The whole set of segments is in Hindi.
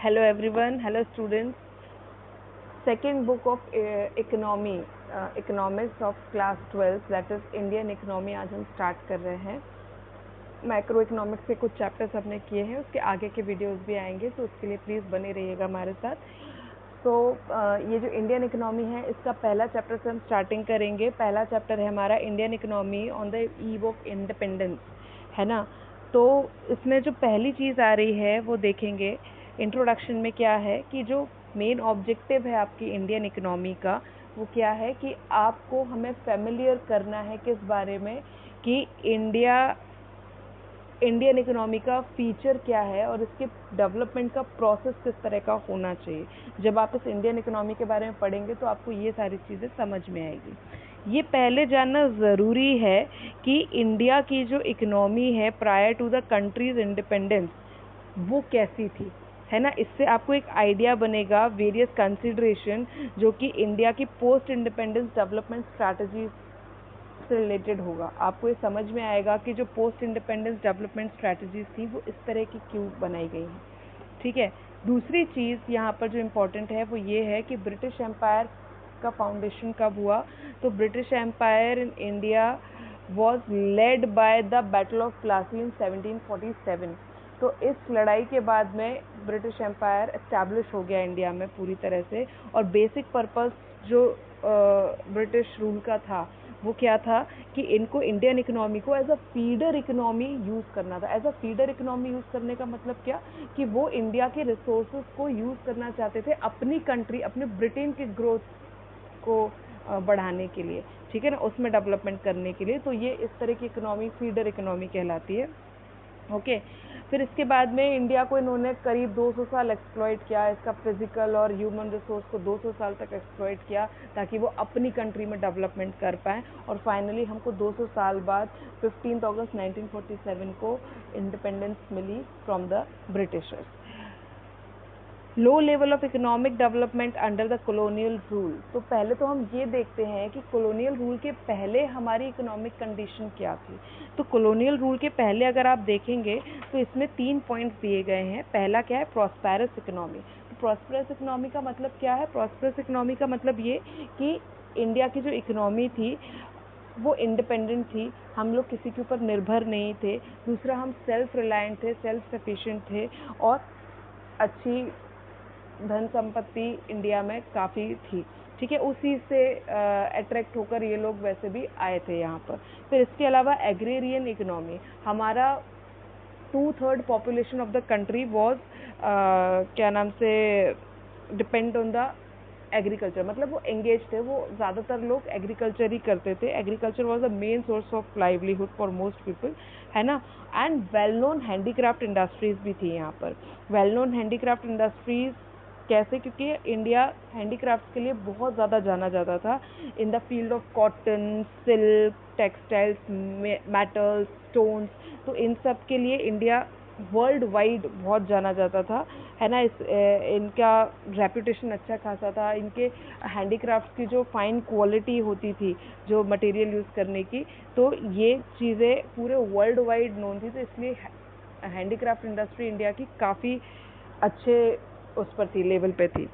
Hello everyone, hello students. Second book of economics of class 12, that is Indian economy आज हम start कर रहे हैं. माइक्रो इकोनॉमिक्स के कुछ चैप्टर्स हमने किए हैं, उसके आगे के वीडियोस भी आएंगे, तो उसके लिए प्लीज़ बने रहिएगा हमारे साथ. तो ये जो इंडियन इकोनॉमी है, इसका पहला चैप्टर से हम स्टार्टिंग करेंगे. पहला चैप्टर है हमारा Indian economy on the eve of independence, है ना. तो इसमें जो पहली चीज़ आ रही है वो देखेंगे इंट्रोडक्शन में. क्या है कि जो मेन ऑब्जेक्टिव है आपकी इंडियन इकोनॉमी का, वो क्या है कि आपको हमें फेमिलियर करना है किस बारे में, कि इंडियन इकोनॉमी का फीचर क्या है और इसके डेवलपमेंट का प्रोसेस किस तरह का होना चाहिए. जब आप इस इंडियन इकोनॉमी के बारे में पढ़ेंगे तो आपको ये सारी चीज़ें समझ में आएगी. ये पहले जानना ज़रूरी है कि इंडिया की जो इकोनॉमी है prior to the country's independence, वो कैसी थी, है ना. इससे आपको एक आइडिया बनेगा वेरियस कंसिडरेशन जो कि इंडिया की पोस्ट इंडिपेंडेंस डेवलपमेंट स्ट्रैटेजी से रिलेटेड होगा. आपको ये समझ में आएगा कि जो पोस्ट इंडिपेंडेंस डेवलपमेंट स्ट्रैटेजीज थी वो इस तरह की क्यों बनाई गई हैं. ठीक है. दूसरी चीज़ यहाँ पर जो इम्पोर्टेंट है वो ये है कि ब्रिटिश एम्पायर का फाउंडेशन कब हुआ. तो British empire in India was led by the battle of Plassey in 1747. तो इस लड़ाई के बाद में ब्रिटिश एम्पायर एस्टैब्लिश हो गया इंडिया में पूरी तरह से. और बेसिक पर्पस जो ब्रिटिश रूल का था वो क्या था कि इनको इंडियन इकोनॉमी को as a feeder economy use करना था. As a feeder economy use करने का मतलब क्या, कि वो इंडिया के रिसोर्सेज को यूज़ करना चाहते थे अपनी कंट्री, अपने ब्रिटेन की ग्रोथ को बढ़ाने के लिए, ठीक है ना, उसमें डेवलपमेंट करने के लिए. तो ये इस तरह की इकोनॉमी फीडर इकोनॉमी कहलाती है. ओके. फिर इसके बाद में इंडिया को इन्होंने करीब 200 साल एक्सप्लॉइट किया. इसका फिजिकल और ह्यूमन रिसोर्स को 200 साल तक एक्सप्लॉइट किया ताकि वो अपनी कंट्री में डेवलपमेंट कर पाएँ. और फाइनली हमको 200 साल बाद 15 अगस्त 1947 को इंडिपेंडेंस मिली from the Britishers. Low level of economic development under the colonial rule. तो पहले तो हम ये देखते हैं कि कॉलोनियल रूल के पहले हमारी इकोनॉमिक कंडीशन क्या थी. तो कॉलोनियल रूल के पहले अगर आप देखेंगे तो इसमें 3 पॉइंट्स दिए गए हैं. पहला क्या है, प्रॉस्पेरस इकोनॉमी. तो प्रॉस्पेरस इकोनॉमी का मतलब क्या है. प्रॉस्पेरस इकोनॉमी का मतलब ये कि इंडिया की जो इकोनॉमी थी वो इंडिपेंडेंट थी, हम लोग किसी के ऊपर निर्भर नहीं थे. दूसरा, हम सेल्फ रिलायंट थे, सेल्फ सफिशिएंट थे, और अच्छी धन संपत्ति इंडिया में काफ़ी थी. ठीक है. उसी से अट्रैक्ट होकर ये लोग वैसे भी आए थे यहाँ पर. फिर इसके अलावा एग्रेरियन इकोनॉमी. हमारा 2/3 population of the country was क्या नाम से डिपेंड ऑन द एग्रीकल्चर. मतलब वो एंगेज थे, वो ज़्यादातर लोग एग्रीकल्चर ही करते थे. Agriculture was the main source of livelihood for most people, है ना. And well known handicraft industries भी थी यहाँ पर. वेल नोन हैंडीक्राफ्ट इंडस्ट्रीज कैसे, क्योंकि इंडिया हैंडीक्राफ्ट के लिए बहुत ज़्यादा जाना जाता था. In the field of cotton, silk, textiles, metals, stones. तो इन सब के लिए इंडिया वर्ल्ड वाइड बहुत जाना जाता था, है ना. इनका रेपुटेशन अच्छा खासा था. इनके हैंडीक्राफ्ट की जो फाइन क्वालिटी होती थी, जो मटेरियल यूज़ करने की, तो ये चीज़ें पूरे वर्ल्ड वाइड नोन थी. तो इसलिए हैंडीक्राफ्ट इंडस्ट्री इंडिया की काफ़ी अच्छे उस पर थी, लेवल पे थी.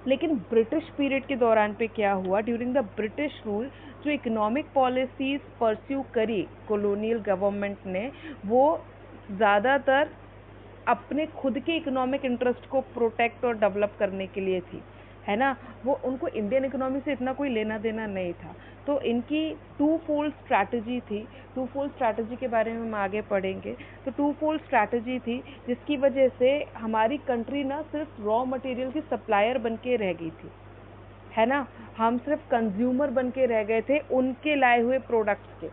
लेकिन ब्रिटिश पीरियड के दौरान पे क्या हुआ, ड्यूरिंग द ब्रिटिश रूल जो इकोनॉमिक पॉलिसीज़ परस्यू करी कॉलोनियल गवर्नमेंट ने, वो ज़्यादातर अपने खुद के इकोनॉमिक इंटरेस्ट को प्रोटेक्ट और डेवलप करने के लिए थी, है ना. वो उनको इंडियन इकोनॉमी से इतना कोई लेना देना नहीं था. तो इनकी 2-fold स्ट्रैटेजी थी. 2-fold स्ट्रैटेजी के बारे में हम आगे पढ़ेंगे. तो 2-fold स्ट्रैटेजी थी जिसकी वजह से हमारी कंट्री ना सिर्फ रॉ मटेरियल की सप्लायर बन के रह गई थी, है ना. हम सिर्फ कंज्यूमर बन के रह गए थे उनके लाए हुए प्रोडक्ट्स के.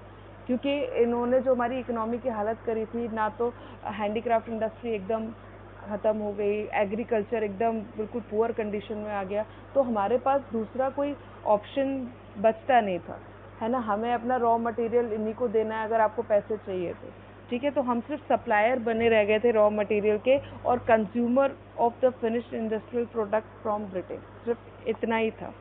क्योंकि इन्होंने जो हमारी इकोनॉमी की हालत करी थी ना, तो हैंडीक्राफ्ट इंडस्ट्री एकदम ख़त्म हो गई, एग्रीकल्चर एकदम बिल्कुल पुअर कंडीशन में आ गया. तो हमारे पास दूसरा कोई ऑप्शन बचता नहीं था, है ना. हमें अपना रॉ मटेरियल इन्हीं को देना है अगर आपको पैसे चाहिए तो, ठीक है. तो हम सिर्फ सप्लायर बने रह गए थे रॉ मटेरियल के, और consumer of the finished industrial product from Britain, सिर्फ इतना ही था.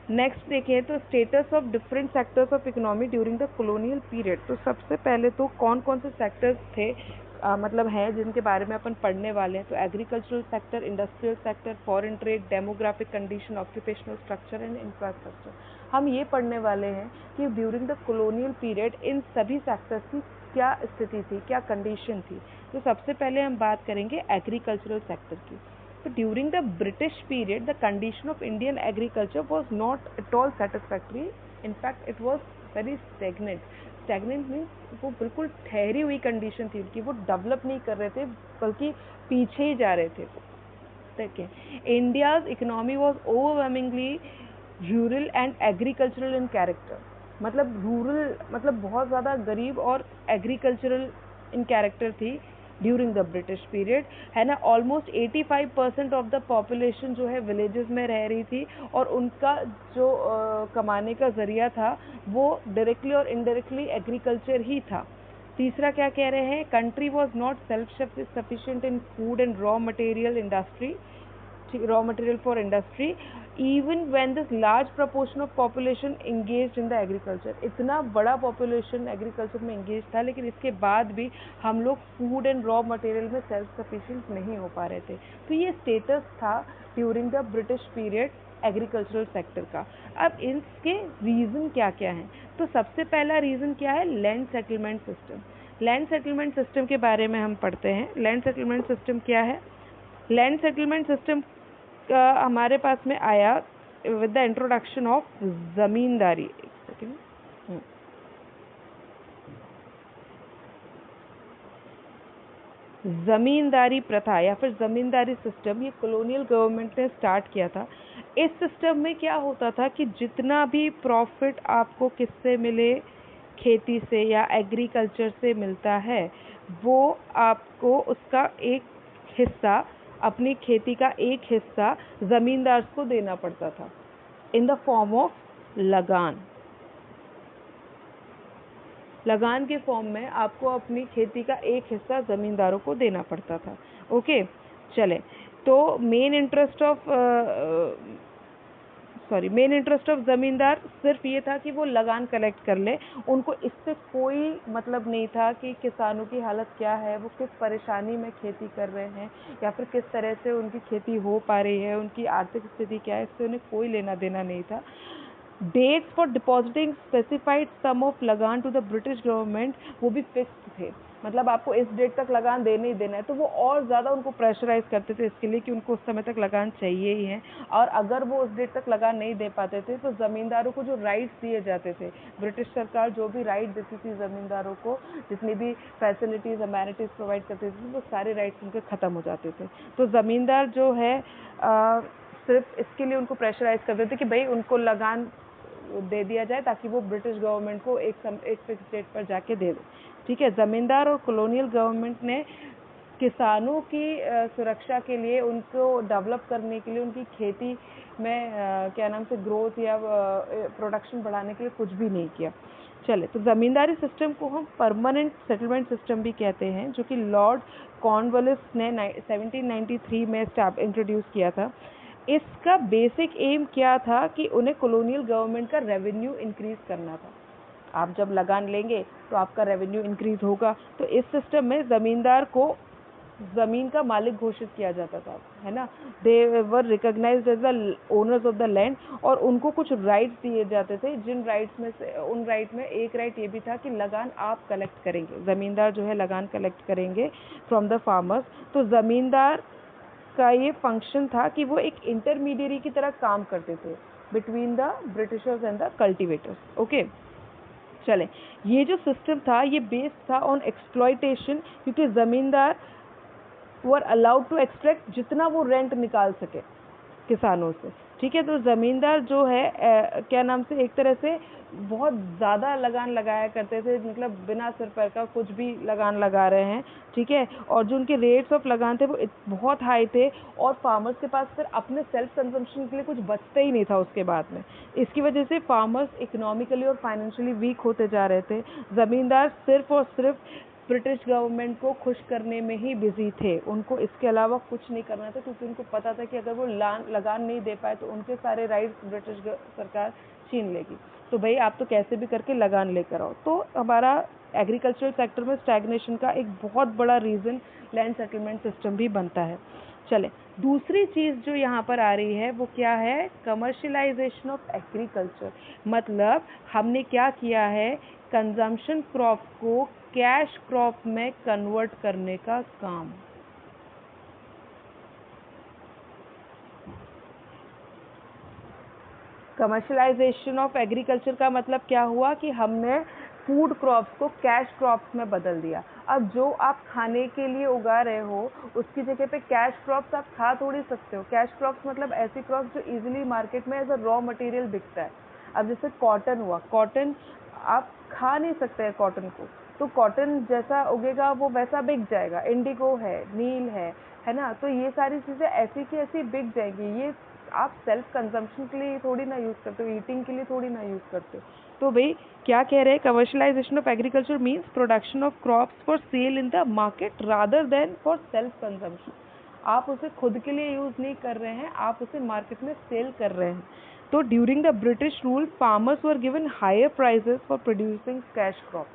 नेक्स्ट देखें तो status of different sectors of economy during the colonial period. तो सबसे पहले तो कौन कौन से सेक्टर्स थे मतलब हैं जिनके बारे में अपन पढ़ने वाले हैं। तो agricultural sector, industrial sector, foreign trade, demographic condition, occupational structure and infrastructure. हम ये पढ़ने वाले हैं कि during the colonial period in सभी सेक्टर्स की क्या स्थिति थी, क्या कंडीशन थी। तो सबसे पहले हम बात करेंगे एग्रीकल्चरल सेक्टर की। तो during the British period the condition of Indian agriculture was not at all satisfactory, in fact it was very stagnant. Stagnant means वो बिल्कुल ठहरी हुई कंडीशन थी उनकी, वो डेवलप नहीं कर रहे थे बल्कि पीछे ही जा रहे थे। ठीक है, India's economy was overwhelmingly rural and agricultural in character. मतलब रूरल मतलब बहुत ज़्यादा गरीब और एग्रीकल्चरल इन कैरेक्टर थी ड्यूरिंग द ब्रिटिश पीरियड, है ना। ऑलमोस्ट 85% ऑफ द पॉपुलेशन जो है विलेजेस में रह रही थी और उनका जो कमाने का जरिया था वो डायरेक्टली और इनडायरेक्टली एग्रीकल्चर ही था। तीसरा क्या कह रहे हैं, country was not self sufficient in food and raw material industry, raw material for industry, even when this large proportion of population engaged in the agriculture। इतना बड़ा population agriculture में engaged था, लेकिन इसके बाद भी हम लोग food and raw material में self sufficient नहीं हो पा रहे थे। तो ये status था during the British period agricultural sector का। अब इसके रीज़न क्या क्या हैं, तो सबसे पहला रीज़न क्या है, land settlement system. Land settlement system के बारे में हम पढ़ते हैं। लैंड सेटलमेंट सिस्टम क्या है, लैंड सेटलमेंट सिस्टम हमारे पास में आया विद द इंट्रोडक्शन ऑफ जमींदारी। एक सेकेंड, जमींदारी प्रथा या फिर जमींदारी सिस्टम, ये कॉलोनियल गवर्नमेंट ने स्टार्ट किया था। इस सिस्टम में क्या होता था कि जितना भी प्रॉफिट आपको किससे मिले, खेती से या एग्रीकल्चर से मिलता है, वो आपको उसका एक हिस्सा, अपनी खेती का एक हिस्सा ज़मींदार को देना पड़ता था इन द फॉर्म ऑफ लगान। लगान के फॉर्म में आपको अपनी खेती का एक हिस्सा ज़मींदारों को देना पड़ता था। ओके, चले तो मेन इंटरेस्ट ऑफ ज़मींदार सिर्फ ये था कि वो लगान कलेक्ट कर ले। उनको इससे कोई मतलब नहीं था कि किसानों की हालत क्या है, वो किस परेशानी में खेती कर रहे हैं या फिर किस तरह से उनकी खेती हो पा रही है, उनकी आर्थिक स्थिति क्या है, इससे उन्हें कोई लेना देना नहीं था। Dates for depositing specified sum of लगान टू द ब्रिटिश गवर्नमेंट वो भी फिक्स थे, मतलब आपको इस डेट तक लगान देना ही देना है। तो वो और ज़्यादा उनको प्रेशराइज करते थे इसके लिए कि उनको उस समय तक लगान चाहिए ही है, और अगर वो उस डेट तक लगान नहीं दे पाते थे तो ज़मींदारों को जो राइट्स दिए जाते थे, ब्रिटिश सरकार जो भी राइट देती थी ज़मींदारों को, जितनी भी फैसिलिटीज़ अमेनिटीज़ प्रोवाइड करती थी, वो सारे राइट्स उनके ख़त्म हो जाते थे। तो ज़मींदार जो है सिर्फ इसके लिए उनको प्रेशराइज करते थे कि भाई उनको लगान दे दिया जाए ताकि वो ब्रिटिश गवर्नमेंट को एक फिक्स डेट पर जाके दे दे। ठीक है, ज़मींदार और कॉलोनियल गवर्नमेंट ने किसानों की सुरक्षा के लिए, उनको डेवलप करने के लिए, उनकी खेती में क्या नाम से ग्रोथ या प्रोडक्शन बढ़ाने के लिए कुछ भी नहीं किया। चले, तो ज़मींदारी सिस्टम को हम परमानेंट सेटलमेंट सिस्टम भी कहते हैं, जो कि लॉर्ड कॉर्नवालिस ने 1793 में इंट्रोड्यूस किया था। इसका बेसिक एम क्या था कि उन्हें कॉलोनियल गवर्नमेंट का रेवेन्यू इंक्रीज करना था। आप जब लगान लेंगे तो आपका रेवेन्यू इंक्रीज होगा। तो इस सिस्टम में ज़मींदार को ज़मीन का मालिक घोषित किया जाता था, है ना। They were recognized as the owners of the land, और उनको कुछ राइट्स दिए जाते थे, जिन राइट्स में से उन राइट में एक राइट ये भी था कि लगान आप कलेक्ट करेंगे, ज़मींदार जो है लगान कलेक्ट करेंगे फ्रॉम द फार्मर्स। तो ज़मींदार का ये फंक्शन था कि वो एक इंटरमीडियरी की तरह काम करते थे between the Britishers and the cultivators. Okay, चलें, ये जो सिस्टम था ये बेस्ड था ऑन एक्सप्लॉयटेशन, क्योंकि ज़मींदार वर अलाउड टू एक्सट्रैक्ट जितना वो रेंट निकाल सके किसानों से। ठीक है, तो ज़मींदार जो है क्या नाम से एक तरह से बहुत ज़्यादा लगान लगाया करते थे, मतलब बिना सिर पैर का कुछ भी लगान लगा रहे हैं। ठीक है, और जो उनके रेट्स ऑफ लगान थे वो बहुत हाई थे, और फार्मर्स के पास फिर अपने सेल्फ कंजम्पशन के लिए कुछ बचता ही नहीं था उसके बाद में। इसकी वजह से फार्मर्स इकोनॉमिकली और फाइनेंशियली वीक होते जा रहे थे। ज़मींदार सिर्फ और सिर्फ ब्रिटिश गवर्नमेंट को खुश करने में ही बिजी थे, उनको इसके अलावा कुछ नहीं करना था, क्योंकि उनको पता था कि अगर वो लगान नहीं दे पाए तो उनके सारे राइट्स ब्रिटिश सरकार छीन लेगी। तो भाई आप तो कैसे भी करके लगान लेकर आओ। तो हमारा एग्रीकल्चरल सेक्टर में स्टैग्नेशन का एक बहुत बड़ा रीज़न लैंड सेटलमेंट सिस्टम भी बनता है। चले, दूसरी चीज़ जो यहाँ पर आ रही है वो क्या है, कमर्शलाइजेशन ऑफ एग्रीकल्चर। मतलब हमने क्या किया है, कंजम्पशन क्रॉप को कैश क्रॉप में कन्वर्ट करने का काम। कमर्शलाइजेशन ऑफ एग्रीकल्चर का मतलब क्या हुआ कि हमने फूड क्रॉप्स को कैश क्रॉप्स में बदल दिया। अब जो आप खाने के लिए उगा रहे हो उसकी जगह पे कैश क्रॉप्स आप खा थोड़ी सकते हो। कैश क्रॉप्स मतलब ऐसी क्रॉप्स जो इजीली मार्केट में एज अ रॉ मटेरियल बिकता है। अब जैसे कॉटन हुआ, कॉटन आप खा नहीं सकते हैं कॉटन को, तो कॉटन जैसा उगेगा वो वैसा बिक जाएगा। इंडिगो है, नील है ना, तो ये सारी चीज़ें ऐसी की ऐसी बिक जाएगी। ये आप सेल्फ कंजम्पशन के लिए थोड़ी ना यूज़ करते हो, ईटिंग के लिए थोड़ी ना यूज़ करते हो। तो भाई क्या कह रहे हैं, commercialisation of agriculture means production of crops for sale in the market rather than for self consumption. आप उसे खुद के लिए यूज़ नहीं कर रहे हैं, आप उसे मार्केट में सेल कर रहे हैं। तो during the British rule farmers were given higher prices for producing cash crop.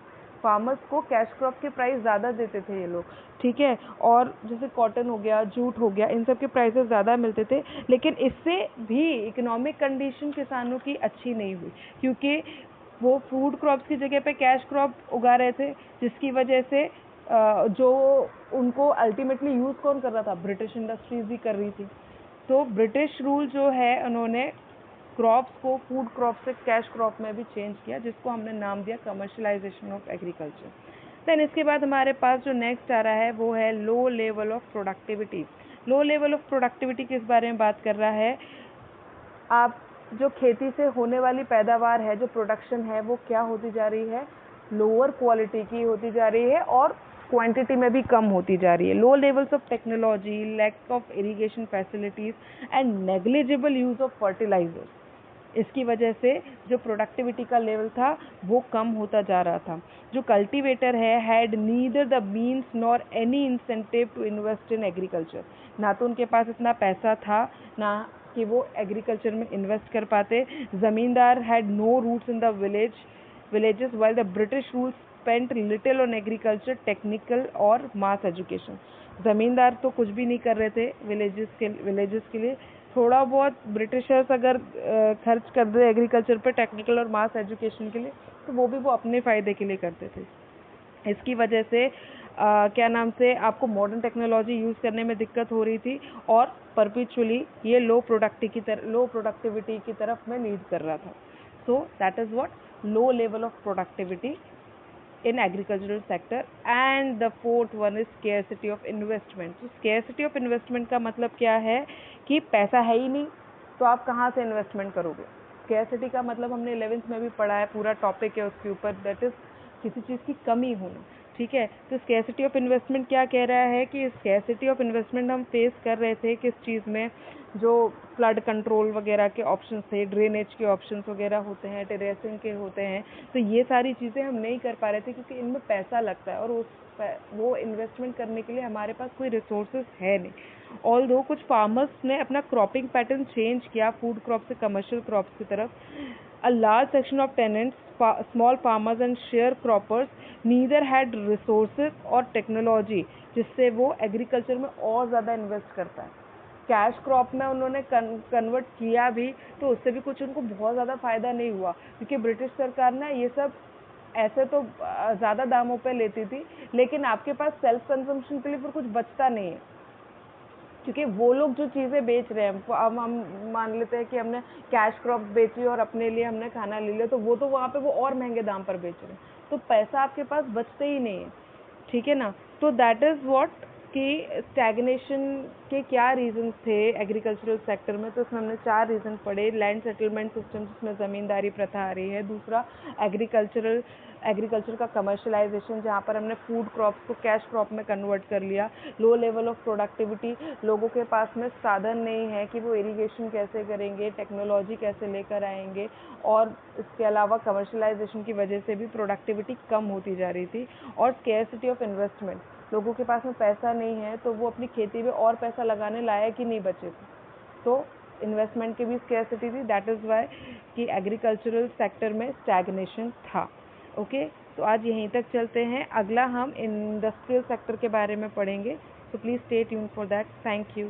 Farmers को कैश क्रॉप के प्राइस ज़्यादा देते थे ये लोग, ठीक है। और जैसे कॉटन हो गया, जूट हो गया, इन सब के प्राइसेस ज़्यादा मिलते थे। लेकिन इससे भी इकोनॉमिक कंडीशन किसानों की अच्छी नहीं हुई, क्योंकि वो फूड क्रॉप्स की जगह पे कैश क्रॉप उगा रहे थे, जिसकी वजह से जो उनको अल्टीमेटली यूज़ कौन कर रहा था, ब्रिटिश इंडस्ट्रीज ही कर रही थी। तो ब्रिटिश रूल जो है उन्होंने क्रॉप्स को फूड क्रॉप से कैश क्रॉप में भी चेंज किया, जिसको हमने नाम दिया कमर्शलाइजेशन ऑफ एग्रीकल्चर। देन इसके बाद हमारे पास जो नेक्स्ट आ रहा है वो है लो level of productivity. Low level of productivity किस बारे में बात कर रहा है, आप जो खेती से होने वाली पैदावार है, जो प्रोडक्शन है, वो क्या होती जा रही है, लोअर क्वालिटी की होती जा रही है और क्वांटिटी में भी कम होती जा रही है। Low levels of technology, lack of irrigation facilities and negligible use of fertilisers, इसकी वजह से जो प्रोडक्टिविटी का लेवल था वो कम होता जा रहा था। जो कल्टीवेटर है had neither the means nor any incentive to invest in agriculture. ना तो उनके पास इतना पैसा था, ना कि वो एग्रीकल्चर में इन्वेस्ट कर पाते। Zamindar had no roots in the villages while the British rule spent little on agriculture, technical और mass education। ज़मींदार तो कुछ भी नहीं कर रहे थे विलेजेस के लिए। थोड़ा बहुत ब्रिटिशर्स अगर खर्च कर दे एग्रीकल्चर पे, टेक्निकल और मास एजुकेशन के लिए, तो वो भी वो अपने फ़ायदे के लिए करते थे। इसकी वजह से क्या नाम से आपको मॉडर्न टेक्नोलॉजी यूज़ करने में दिक्कत हो रही थी और परपिचुअली ये लो प्रोडक्टिविटी की तरफ में लीड कर रहा था। So that is what low level of productivity in agricultural sector। and the fourth one is scarcity of investment। तो scarcity of investment का मतलब क्या है कि पैसा है ही नहीं तो आप कहाँ से इन्वेस्टमेंट करोगे। scarcity का मतलब हमने 11th में भी पढ़ा है, पूरा टॉपिक है उसके ऊपर, दैट इज किसी चीज़ की कमी होना, ठीक है। तो scarcity of investment क्या कह रहा है कि scarcity of investment हम फेस कर रहे थे किस चीज़ में, जो फ्लड कंट्रोल वगैरह के ऑप्शंस थे, ड्रेनेज के ऑप्शंस वगैरह होते हैं, टेरेसिंग के होते हैं, तो ये सारी चीज़ें हम नहीं कर पा रहे थे क्योंकि इनमें पैसा लगता है और वो इन्वेस्टमेंट करने के लिए हमारे पास कोई रिसोर्सेज है नहीं। ऑल्दो कुछ फार्मर्स ने अपना क्रॉपिंग पैटर्न चेंज किया फूड क्रॉप से कमर्शियल क्रॉप्स की तरफ। A large section of tenants, small farmers and share croppers neither had resources और टेक्नोलॉजी, जिससे वो एग्रीकल्चर में और ज़्यादा इन्वेस्ट करता है। कैश क्रॉप में उन्होंने कन्वर्ट किया भी तो उससे भी कुछ उनको बहुत ज़्यादा फ़ायदा नहीं हुआ, क्योंकि ब्रिटिश सरकार ने ये सब ऐसे तो ज़्यादा दामों पे लेती थी, लेकिन आपके पास सेल्फ कंजम्पशन के लिए फिर कुछ बचता नहीं है, क्योंकि वो लोग जो चीज़ें बेच रहे हैं, अब हम मान लेते हैं कि हमने कैश क्रॉप बेची और अपने लिए हमने खाना ले लिया, तो वो तो वहाँ पे वो और महंगे दाम पर बेच रहे हैं, तो पैसा आपके पास बचते ही नहीं है, ठीक है ना। तो दैट इज़ व्हाट कि स्टैग्नेशन के क्या रीजंस थे एग्रीकल्चरल सेक्टर में। तो इसमें हमने 4 रीज़न पढ़े। लैंड सेटलमेंट सिस्टम जिसमें ज़मींदारी प्रथा आ रही है, दूसरा एग्रीकल्चर का कमर्शलाइजेशन जहाँ पर हमने फूड क्रॉप्स को कैश क्रॉप में कन्वर्ट कर लिया। लो लेवल ऑफ प्रोडक्टिविटी, लोगों के पास में साधन नहीं है कि वो इरिगेशन कैसे करेंगे, टेक्नोलॉजी कैसे लेकर आएंगे, और इसके अलावा कमर्शलाइजेशन की वजह से भी प्रोडक्टिविटी कम होती जा रही थी। और स्केर्सिटी ऑफ इन्वेस्टमेंट, लोगों के पास में पैसा नहीं है तो वो अपनी खेती में और पैसा लगाने लायक ही नहीं बचे थे, तो इन्वेस्टमेंट की भी स्केर्सिटी थी। दैट इज़ वाई कि एग्रीकल्चरल सेक्टर में स्टैग्नेशन था। ओके, तो आज यहीं तक चलते हैं, अगला हम इंडस्ट्रियल सेक्टर के बारे में पढ़ेंगे, so please stay tuned for that. Thank you.